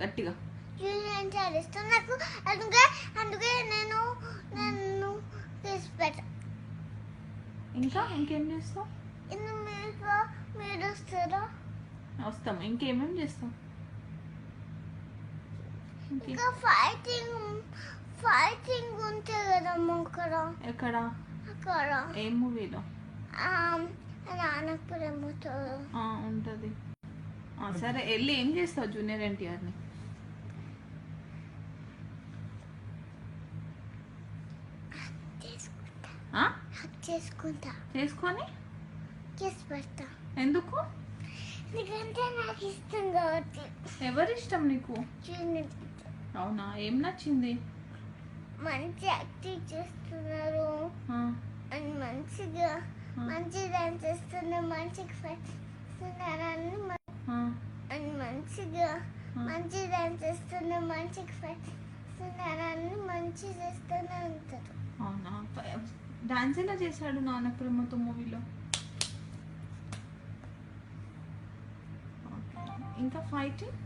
గట్టిగా. జూనియర్ ఎన్టీఆర్ ఇష్టం నాకు. అందుకే నేను నన్ను తీసుకెళ్తా. ఇంకా ఇంకేం చేస్తావు? మీరు వస్తారా? వస్తాం. ఇంకేమేం చేస్తాం? ఇంకా ఫైటింగ్ ఉంటుంది కదా అక్కడ. ఎక్కడ? అక్కడ. ఏ మూవీలో? నానపురముతో ఉంటుంది. సరే వెళ్ళి ఏం చేస్తావు జూనియర్ ఎన్టీఆర్ని? చేసుకొని కిస్ పెడతా. ఎందుకు? ఎందుకంటే నాకు ఇష్టం కాబట్టి. ఎవరిష్టం నీకు? అవునా? ఏం నచ్చింది? మంచి యాక్టింగ్ చేస్తున్నారు, మంచి డాన్స్ చేస్తున్నారు, మంచిగా చేస్తున్నారు, మంచి డాన్స్ చేస్తున్నారు, మంచిగా చేస్తున్నారు, మంచి చేస్తూనే ఉంటారు. అవునా? డాన్స్ ఎలా చేశాడు నానప్రేమతో మూవీలో? ఇంకా ఫైటింగ్